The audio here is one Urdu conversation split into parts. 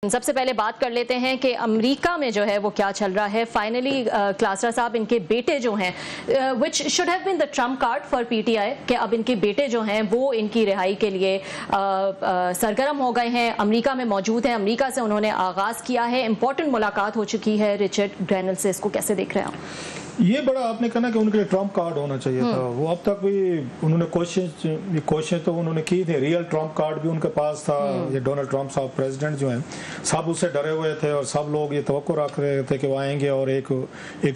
سب سے پہلے بات کر لیتے ہیں کہ امریکہ میں جو ہے وہ کیا چل رہا ہے. فائنلی کلاسرا صاحب ان کے بیٹے جو ہیں which should have been the Trump card for P T I کہ اب ان کے بیٹے جو ہیں وہ ان کی رہائی کے لیے سرگرم ہو گئے ہیں, امریکہ میں موجود ہیں. امریکہ سے انہوں نے آغاز کیا ہے, امپورٹنٹ ملاقات ہو چکی ہے رچرڈ گرینل سے. اس کو کیسے دیکھ رہے ہیں؟ یہ بڑا آپ نے کہنا کہ ان کے لیے ٹرمپ کارڈ ہونا چاہیے تھا. وہ اب تک بھی انہوں نے کوشش تو انہوں نے کی تھی. ریئل ٹرمپ کارڈ بھی ان کے پاس تھا. یہ ڈونلڈ ٹرمپ صاحب پریزیڈنٹ جو ہیں سب اس سے ڈرے ہوئے تھے اور سب لوگ یہ توقع رکھ رہے تھے کہ وہ آئیں گے اور ایک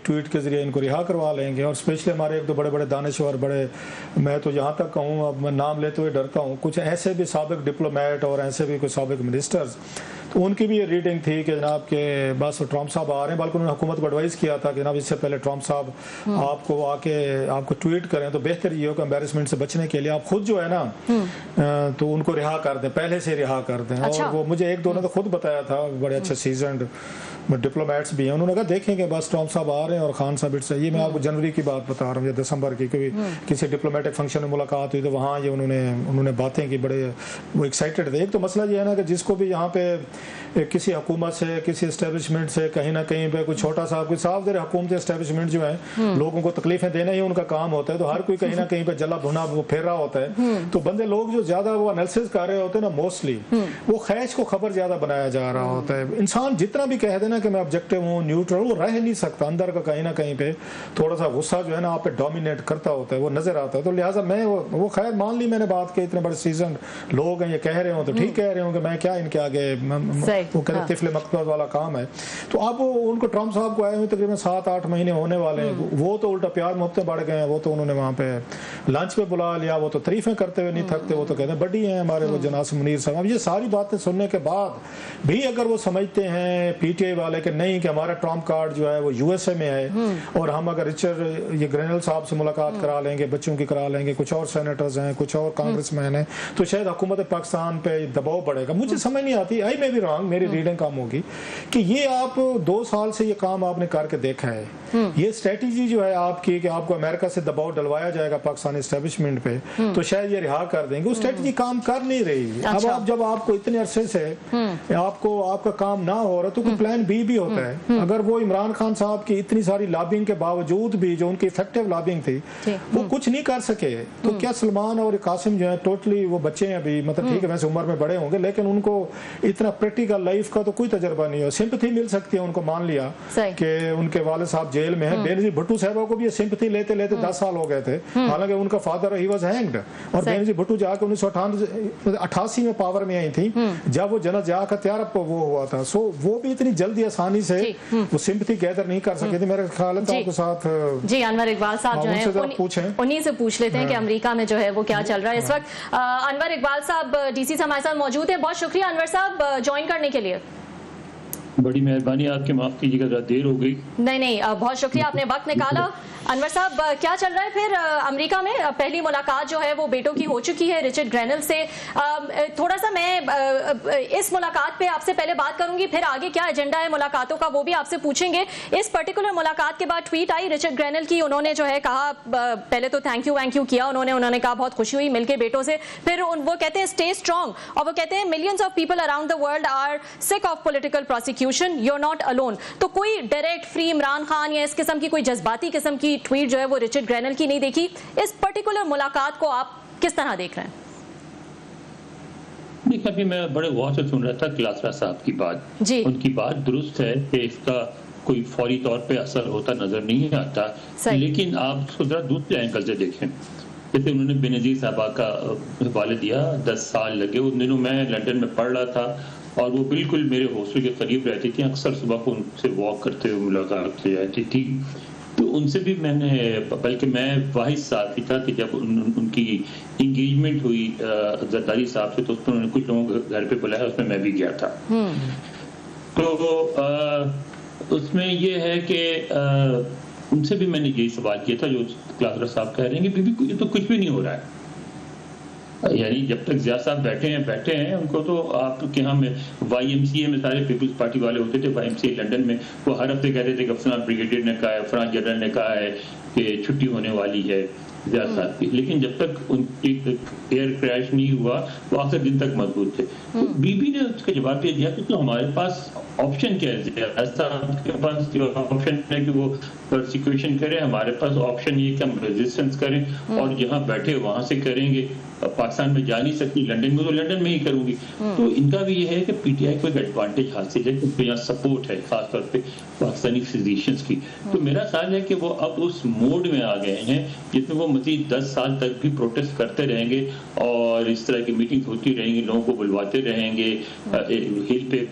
ٹویٹ کے ذریعے ان کو رہا کروا لیں گے. اور اسپیشلی ہمارے ایک دو بڑے بڑے دانشور, بڑے میں تو یہاں تک کہوں, اب میں نام لیتے ہوئے ڈرتا ہوں, کچھ ایسے بھی سابق ڈپلومیٹ اور ایسے بھی کچھ سابق منسٹرز, تو ان کی بھی یہ ریڈنگ تھی کہ جناب کہ بس ٹرمپ صاحب آ رہے ہیں. بلکہ انہوں نے حکومت کو ایڈوائز کیا تھا کہ جناب اس سے پہلے ٹرمپ صاحب آپ کو آ کے آپ کو ٹویٹ کریں تو بہتر یہ ہو کہ امبیرسمنٹ سے بچنے کے لیے آپ خود جو ہے نا تو ان کو رہا کر دیں, پہلے سے رہا کر دیں. اور وہ مجھے ایک دو نے تو خود بتایا تھا, بڑے اچھے سیزنڈ ڈپلومیٹس بھی ہیں, انہوں نے کہا دیکھیں کہ بس ٹرمپ صاحب آ رہے ہیں اور خان صاحب اٹس. یہ میں آپ کو جنوری کی بات بتا رہا ہوں یا دسمبر کی, کسی ڈپلومیٹک فنکشن میں ملاقات ہوئی تو وہاں یہ انہوں نے باتیں کی, بڑے وہ ایکسائٹیڈ تھے. ایک تو مسئلہ یہ ہے نا کہ جس کو بھی یہاں پہ کسی حکومت سے, کسی اسٹیبلشمنٹ سے کہیں نہ کہیں پہ کوئی چھوٹا سا کوئی صاف زیر حکومتی اسٹیبلشمنٹ جو ہے لوگوں کو تکلیفیں دینا ہی ان کا کام ہوتا ہے. تو ہر کوئی کہیں نہ کہیں پہ جلا بھنا وہ پھیر رہا ہوتا ہے. تو بندے لوگ جو زیادہ وہ انالیسس کر رہے ہوتے ہیں نا, موسٹلی وہ خیش کو خبر زیادہ بنایا جا رہا ہوتا ہے. انسان جتنا بھی کہہ دینا کہ میں آبجیکٹو ہوں, نیوٹرل, وہ رہ نہیں سکتا. اندر کا کہیں نہ کہیں پہ تھوڑا سا غصہ جو ہے نا آپ پہ ڈومینیٹ کرتا ہوتا ہے, وہ نظر آتا ہے. تو لہٰذا میں وہ خیر مان لی میں نے بات کہ اتنے بڑے سیزن لوگ ہیں, یہ کہہ رہے ہوں تو ٹھیک کہہ رہے ہوں کہ میں کیا ان کے آگے, وہ کہتے طفل مقبول والا کام ہے. تو اب ان کو ٹرمپ صاحب کو آئے ہوئے تقریباً 7-8 مہینے ہونے والے ہیں. وہ تو الٹا پیار محبتیں بڑھ گئے ہیں. وہ تو انہوں نے وہاں پہ لنچ پہ بلا لیا, وہ تو تعریفیں کرتے ہوئے نہیں تھکتے. وہ تو کہتے ہیں بڈی ہیں ہمارے وہ جناب منیر صاحب. اب یہ ساری باتیں سننے کے بعد بھی اگر وہ سمجھتے ہیں پی ٹی آئی والے کہ نہیں کہ ہمارا ٹرمپ کارڈ جو ہے وہ یو ایس اے میں ہے اور ہم اگر رچرڈ یہ گرینل صاحب سے ملاقات کرا لیں گے, بچوں کی کرا لیں گے, کچھ اور سینیٹرز ہیں, کچھ اور کانگریس مین ہیں, تو شاید حکومت پاکستان پہ دباؤ بڑھے گا. مجھے سمجھ نہیں آتی, آئی میں بھی رانگ, میری ریڈنگ کام ہوگی کہ یہ آپ 2 سال سے یہ کام آپ نے کر کے دیکھا ہے. یہ اسٹریٹجی جو ہے آپ کی کہ آپ کو امریکہ سے دباؤ ڈلوایا جائے گا پاکستانی اسٹیبلشمنٹ پہ تو شاید یہ رہا کر دیں گے. وہ اسٹریٹجی کام کر نہیں رہی. اب آپ جب آپ کو اتنے عرصے سے آپ کا کام نہ ہو رہا تو کوئی پلان بی ہوتا ہے. اگر وہ عمران خان صاحب کی اتنی ساری لابنگ کے باوجود بھی جو ان کی افیکٹو لابنگ تھی وہ کچھ نہیں کر سکے, تو کیا سلمان اور قاسم جو ہیں ٹوٹلی وہ بچے ہیں ابھی, مطلب ٹھیک ہے ویسے عمر میں بڑے ہوں گے لیکن ان کو اتنا پریکٹیکل لائف کا تو کوئی تجربہ نہیں ہے. سمپتھی مل سکتی ہے ان کو, مان لیا کہ ان کے والد صاحب جیل میں ہیں. بینظیر بھٹو صاحبہ کو بھی یہ سمپتھی لیتے 10 سال ہو گئے تھے, حالانکہ ان کا فادر ہی واز ہینگڈ. اور بینظیر بھٹو جا کے 1988 میں پاور میں آئی تھی جب وہ جنرل ضیاء کا تیار وہ ہوا تھا. سو وہ بھی اتنی جلدی آسانی سے وہ سمپتھی گیدر نہیں کر سکے تھے. میرے خیال ہے آپ کے ساتھ جی انور اقبال صاحب جو ہیں انہی سے پوچھ لیتے ہیں کہ امریکہ میں جو ہے وہ کیا چل رہا ہے اس وقت. انور اقبال صاحب ڈی سی سے ہمارے ساتھ موجود ہیں. بہت شکریہ انور صاحب جوائن کرنے کے لیے. بڑی مہربانی, آپ کے معاف کیجیے گا ذرا دیر ہو گئی. نہیں بہت شکریہ, آپ نے وقت نکالا. انور صاحب کیا چل رہا ہے پھر امریکہ میں؟ پہلی ملاقات جو ہے وہ بیٹوں کی ہو چکی ہے رچرڈ گرینل سے. تھوڑا سا میں اس ملاقات پہ آپ سے پہلے بات کروں گی, پھر آگے کیا ایجنڈا ہے ملاقاتوں کا وہ بھی آپ سے پوچھیں گے. اس پرٹیکولر ملاقات کے بعد ٹویٹ آئی رچرڈ گرینل کی, انہوں نے جو ہے کہا, پہلے تو تھینک یو کیا انہوں نے کہا بہت خوشی ہوئی مل کے بیٹوں سے. پھر وہ کہتے ہیں اسٹے اسٹرانگ, اور وہ کہتے ہیں millions of people around the world are sick of political prosecution, you are not alone. تو کوئی ڈائریکٹ فری عمران خان یا اس قسم کی کوئی جذباتی قسم کی ٹویٹ جو ہے وہ رچرڈ گرینل کی نہیں دیکھی. اس پرٹیکولر ملاقات کو آپ کس طرح دیکھ رہے ہیں؟ دیکھ, ابھی میں بڑے غور سے سن رہا تھا کلاسرا صاحب کی بات. ان کی بات درست ہے کہ اس کا کوئی فوری طور پہ اثر ہوتا نظر نہیں آتا, لیکن آپ اس کو ذرا دوسرے اینگل سے دیکھیں. جیسے انہوں نے بینظیر صاحبہ کا حوالہ دیا, 10 سال لگے. ان دنوں میں لنڈن میں پڑھ رہا تھا اور وہ بالکل میرے ہاسٹل کے قریب رہتی تھی. اکثر صبح کو ان سے واک کرتے ہوئے ملاقات کی جاتی تھی. تو ان سے بھی میں نے, بلکہ میں واحد ساتھی تھا کہ جب ان کی انگیجمنٹ ہوئی زرداری صاحب سے تو اس میں انہوں نے کچھ لوگوں کو گھر پہ بلایا, اس میں میں بھی گیا تھا. تو اس میں یہ ہے کہ ان سے بھی میں نے یہی سوال کیا تھا جو کلاسرا صاحب کہہ رہے ہیں کہ یہ تو کچھ بھی نہیں ہو رہا ہے. یعنی جب تک ضیاء صاحب بیٹھے ہیں ان کو تو آپ کے یہاں میں وائی ایم سی اے میں سارے پیپلز پارٹی والے ہوتے تھے. وائی ایم سی اے لنڈن میں وہ ہر ہفتے کہتے تھے کہ فلاں بریگیڈیئر نے کہا ہے, فلاں جنرل نے کہا ہے کہ چھٹی ہونے والی ہے. زیاد صاحب کی، لیکن جب تک ان کی ایئر کریش نہیں ہوا وہ آخر دن تک مضبوط تھے. بی بی نے اس کا جواب دیا کہ تو ہمارے پاس آپشن کیا ہے، زیاد صاحب کے پاس جو آپشن ہے کہ وہ پرسیکیوشن کرے، ہمارے پاس آپشن یہ کہ ہم ریزسٹنس کریں اور جہاں بیٹھے وہاں سے کریں گے. پاکستان میں جا نہیں سکتی، لنڈن میں تو لنڈن میں ہی کروں گی. تو ان کا بھی یہ ہے کہ پی ٹی آئی کو ایک ایڈوانٹیج حاصل ہے کیونکہ یہاں سپورٹ ہے خاص طور پہ پاکستانی فزیشینس کی. تو میرا خیال ہے کہ وہ اب اس موڈ میں آ گئے ہیں جس میں وہ مزید 10 سال تک بھی پروٹیسٹ کرتے رہیں گے اور اس طرح کی میٹنگ ہوتی رہیں گی، لوگوں کو بلواتے رہیں گے، ہل پہ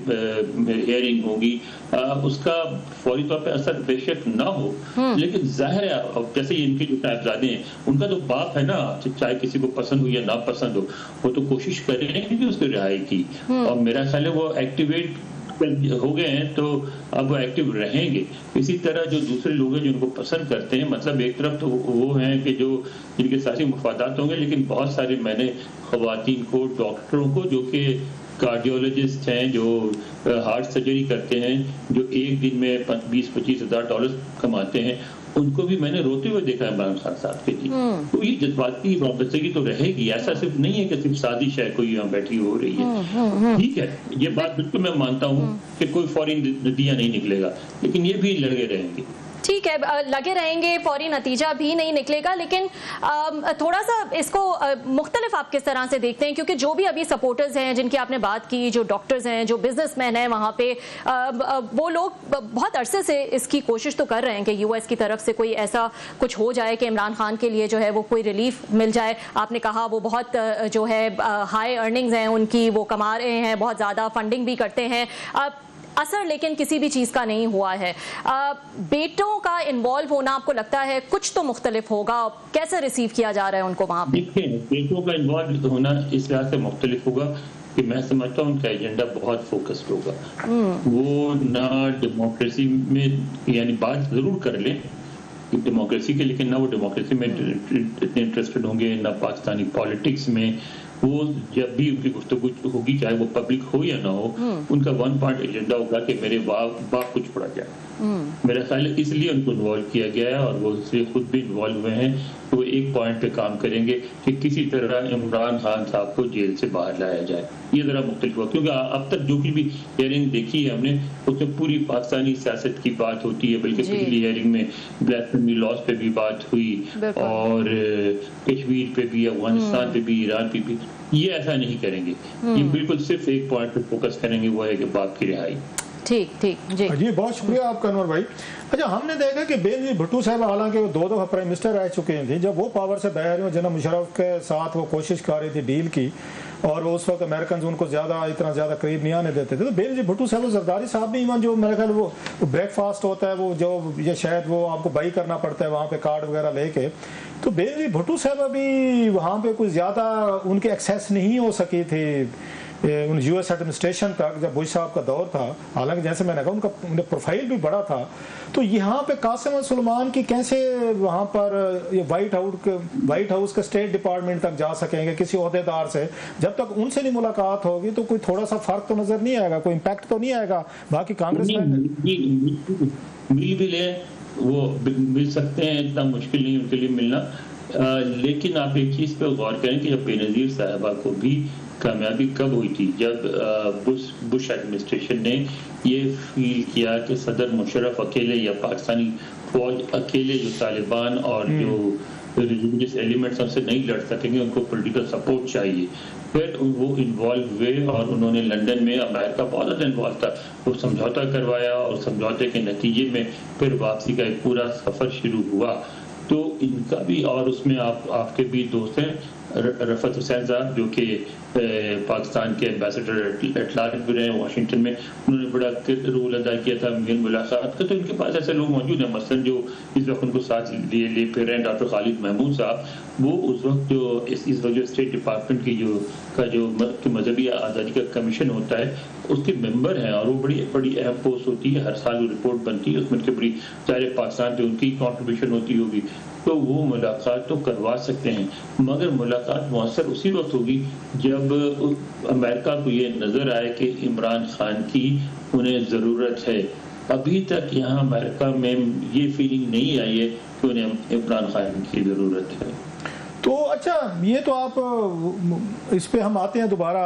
ہیئرنگ ہوگی. اس کا فوری طور پہ اثر بے شک نہ ہو، لیکن ظاہر ہے جیسے ان کے جو صاحبزادے ہیں ان کا تو باپ ہے نا، چاہے کسی کو پسند ہو یا نا پسند ہو، وہ تو کوشش کر رہے ہیں کہ اس کی رہائی کی. اور میرا خیال ہے وہ ایکٹیویٹ ہو گئے ہیں تو اب وہ ایکٹیو رہیں گے. اسی طرح جو دوسرے لوگ ہیں جو ان کو پسند کرتے ہیں، مطلب ایک طرف تو وہ ہیں کہ جو جن کے ساتھ مفادات ہوں گے، لیکن بہت سارے میں نے خواتین کو، ڈاکٹروں کو جو کہ کارڈیولوجسٹ ہیں، جو ہارٹ سرجری کرتے ہیں، جو ایک دن میں 20-25 ہزار ڈالر کماتے ہیں، ان کو بھی میں نے روتے ہوئے دیکھا عمران خان صاحب کے لیے. تو یہ جذباتی وابستگی تو رہے گی، ایسا صرف نہیں ہے کہ صرف سازش ہے کوئی یہاں بیٹھی ہو رہی ہے. ٹھیک ہے، یہ بات بالکل میں مانتا ہوں کہ کوئی فوری نتیجہ نہیں نکلے گا، لیکن یہ بھی لڑے رہیں گے. ٹھیک ہے، لگے رہیں گے، فوری نتیجہ بھی نہیں نکلے گا، لیکن تھوڑا سا اس کو مختلف آپ کس طرح سے دیکھتے ہیں؟ کیونکہ جو بھی ابھی سپورٹرز ہیں جن کی آپ نے بات کی، جو ڈاکٹرز ہیں، جو بزنس مین ہیں وہاں پہ، وہ لوگ بہت عرصے سے اس کی کوشش تو کر رہے ہیں کہ یو ایس کی طرف سے کوئی ایسا کچھ ہو جائے کہ عمران خان کے لیے جو ہے وہ کوئی ریلیف مل جائے. آپ نے کہا وہ بہت جو ہے ہائی ارننگز ہیں ان کی، وہ کما رہے ہیں، بہت زیادہ فنڈنگ بھی کرتے ہیں، اثر لیکن کسی بھی چیز کا نہیں ہوا ہے. بیٹوں کا انوالو ہونا آپ کو لگتا ہے کچھ تو مختلف ہوگا؟ کیسے ریسیو کیا جا رہا ہے ان کو وہاں پہ؟ دیکھیں، بیٹوں کا انوالو ہونا اس لحاظ سے مختلف ہوگا کہ میں سمجھتا ہوں ان کا ایجنڈا بہت فوکسڈ ہوگا. وہ نہ ڈیموکریسی میں یعنی بات ضرور کر لیں ڈیموکریسی کے، لیکن نہ وہ ڈیموکریسی میں اتنے انٹرسٹڈ ہوں گے، نہ پاکستانی پالیٹکس میں. وہ جب بھی ان کی گفتگو ہوگی، چاہے وہ پبلک ہو یا نہ ہو، ان کا 1 پوائنٹ ایجنڈا ہوگا کہ میرے باپ کو چھوڑا جائے. میرا خیال ہے اس لیے ان کو انوالو کیا گیا ہے اور وہ اس لیے خود بھی انوالو ہوئے ہیں کہ وہ ایک پوائنٹ پہ کام کریں گے کہ کسی طرح عمران خان صاحب کو جیل سے باہر لایا جائے. یہ ذرا مختلف ہوا کیونکہ اب تک جو بھی ہیئرنگ دیکھی ہے ہم نے، اس میں پوری پاکستانی سیاست کی بات ہوتی ہے، بلکہ پچھلی ہیئرنگ میں بلیسفیمی لاز پہ بھی بات ہوئی اور کشمیر پہ بھی، افغانستان پہ بھی، ایران پہ بھی. یہ ایسا نہیں کریں گے، یہ بالکل صرف ایک پوائنٹ پہ فوکس کریں گے، وہ ہے کہ باپ کی رہائی. ٹھیک جی بہت شکریہ آپ کا انور بھائی. اچھا، ہم نے دیکھا کہ بینظیر بھٹو صاحب حالانکہ وہ 2 دفعہ پرائم منسٹر رہ چکے تھے، جب وہ پاور سے باہر ہوئے، جناب مشرف کے ساتھ وہ کوشش کر رہی تھی ڈیل کی، اور اس وقت امریکنز ان کو اتنا زیادہ قریب نہیں آنے دیتے تھے. تو بینظیر بھٹو صاحب و زرداری صاحب بھی ایون جو میرے خیال وہ بریک فاسٹ ہوتا ہے، وہ جو یہ شاید وہ آپ کو بائی کرنا پڑتا ہے وہاں پہ کارڈ وغیرہ لے کے، تو بینظیر بھٹو صاحب ابھی وہاں پہ کوئی زیادہ ان کے ایکسیس نہیں ہو سکی تھی یو ایس ایڈمنسٹریشن تک جب بش صاحب کا دور تھا. حالانکہ جیسے میں نے کہا ان کا پروفائل بھی بڑا تھا. تو یہاں پہ قاسم سلیمان کی کیسے وہاں پر یہ وائٹ ہاؤس کے اسٹیٹ ڈپارٹمنٹ تک جا سکیں گے کسی عہدیدار سے؟ جب تک ان سے نہیں ملاقات ہوگی تو کوئی تھوڑا سا فرق تو نظر نہیں آئے گا، کوئی امپیکٹ تو نہیں آئے گا. باقی کانگریس مل بھی لے، وہ مل سکتے ہیں، اتنا مشکل نہیں ان کے لیے ملنا. لیکن آپ ایک چیز پہ غور کریں کہ جب بے نظیر صاحبہ کو بھی کامیابی کب ہوئی تھی؟ جب بش ایڈمنسٹریشن نے یہ فیل کیا کہ صدر مشرف اکیلے یا پاکستانی فوج اکیلے جو طالبان اور جو ریلیجیس ایلیمنٹس ان سے نہیں لڑ سکیں گے، ان کو پولیٹیکل سپورٹ چاہیے. پھر وہ انوالو ہوئے اور انہوں نے لنڈن میں، امریکہ بہت زیادہ انوالو تھا، وہ سمجھوتا کروایا اور سمجھوتے کے نتیجے میں پھر واپسی کا ایک پورا سفر شروع ہوا. تو ان کا بھی، اور اس میں آپ کے بھی دوست ہیں رفعت حسین صاحب جو کہ پاکستان کے ایمبیسڈر اٹلانٹک بھی رہے واشنگٹن میں، انہوں نے بڑا رول ادا کیا تھا ملاقات کا. تو ان کے پاس ایسے لوگ موجود ہیں، مثلاً جو اس وقت ان کو ساتھ لے پھر رہے ہیں ڈاکٹر خالد محمود صاحب، وہ اس وقت جو اسٹیٹ ڈپارٹمنٹ کی جو مذہبی آزادی کا کمیشن ہوتا ہے اس کے ممبر ہیں، اور وہ بڑی اہم پوسٹ ہوتی ہے، ہر سال وہ رپورٹ بنتی ہے، اس میں بڑی سارے پاکستان پہ ان کی کنٹریبیوشن ہوتی ہوگی. تو وہ ملاقات تو کروا سکتے ہیں، مگر ملاقات مؤثر اسی وقت ہوگی جب امریکہ کو یہ نظر آئے کہ عمران خان کی انہیں ضرورت ہے. ابھی تک یہاں امریکہ میں یہ فیلنگ نہیں آئی ہے کہ انہیں عمران خان کی ضرورت ہے. تو اچھا یہ تو آپ اس پہ ہم آتے ہیں دوبارہ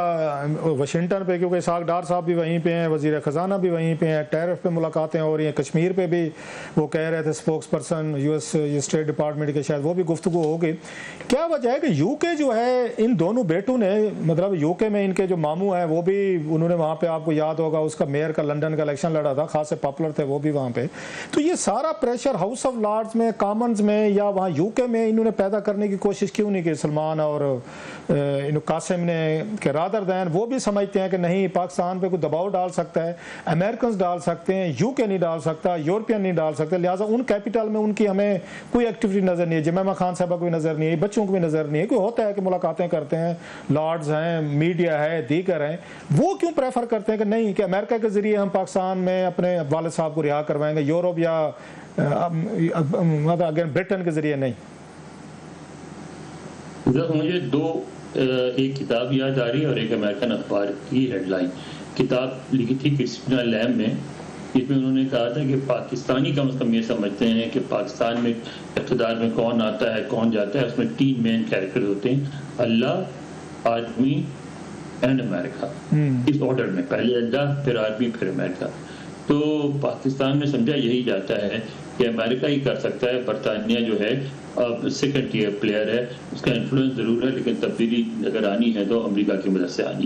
واشنگٹن پہ، کیونکہ اسحاق ڈار صاحب بھی وہیں پہ ہیں، وزیر خزانہ بھی وہیں پہ ہیں، ٹیرف پہ ملاقاتیں ہو رہی ہیں، کشمیر پہ بھی وہ کہہ رہے تھے spokes person U S state department کے، شاید وہ بھی گفتگو ہوگی. کیا وجہ ہے کہ یو کے جو ہے ان دونوں بیٹوں نے، مطلب یو کے میں ان کے جو ماموں ہیں وہ بھی، انہوں نے وہاں پہ آپ کو یاد ہوگا اس کا میئر کا لنڈن کا الیکشن لڑا تھا، خاصے پاپولر تھے وہ بھی وہاں پہ. تو یہ سارا پریشر ہاؤس آف لارڈز میں، کامنز میں یا وہاں یو کے میں انہوں نے پیدا کرنے کی کوشش کیوں نہیں کہ سلمان اور قاسم نے، کہ رادر دین وہ بھی سمجھتے ہیں کہ نہیں پاکستان پہ کوئی دباؤ ڈال سکتا ہے، امریکنز ڈال سکتے ہیں، یو کے نہیں ڈال سکتا، یورپین نہیں ڈال سکتے، لہٰذا ان کیپٹل میں ان کی ہمیں کوئی ایکٹیویٹی نظر نہیں ہے، جمیمہ خان صاحبہ کوئی نظر نہیں ہے، بچوں کو بھی نظر نہیں ہے. کوئی ہوتا ہے کہ ملاقاتیں کرتے ہیں، لارڈز ہیں، میڈیا ہے، دیگر ہیں، وہ کیوں پریفر کرتے ہیں کہ نہیں کہ امریکہ کے ذریعے ہم پاکستان میں اپنے والد صاحب کو رہا کروائیں گے، یورپ یا اگین برٹن کے ذریعے نہیں؟ مجھے ایک کتاب یاد آ رہی ہے اور ایک امریکن اخبار کی ہیڈ لائن. کتاب لکھی تھی کرسٹینا لیمب میں، جس میں انہوں نے کہا تھا کہ پاکستانی کم از کم یہ سمجھتے ہیں کہ پاکستان میں اقتدار میں کون آتا ہے کون جاتا ہے، اس میں 3 مین کیریکٹر ہوتے ہیں، اللہ، آدمی اینڈ امریکہ. اس آرڈر میں، پہلے اللہ، پھر آدمی، پھر امریکہ. تو پاکستان میں سمجھا یہی جاتا ہے کہ امریکہ ہی کر سکتا ہے، برطانیہ جو ہے اب سیکنڈ ٹیئر پلیئر ہے، اس کا انفلوئنس ضرور ہے لیکن تبدیلی اگر آنی ہے تو امریکہ کی مدد سے آنی ہے.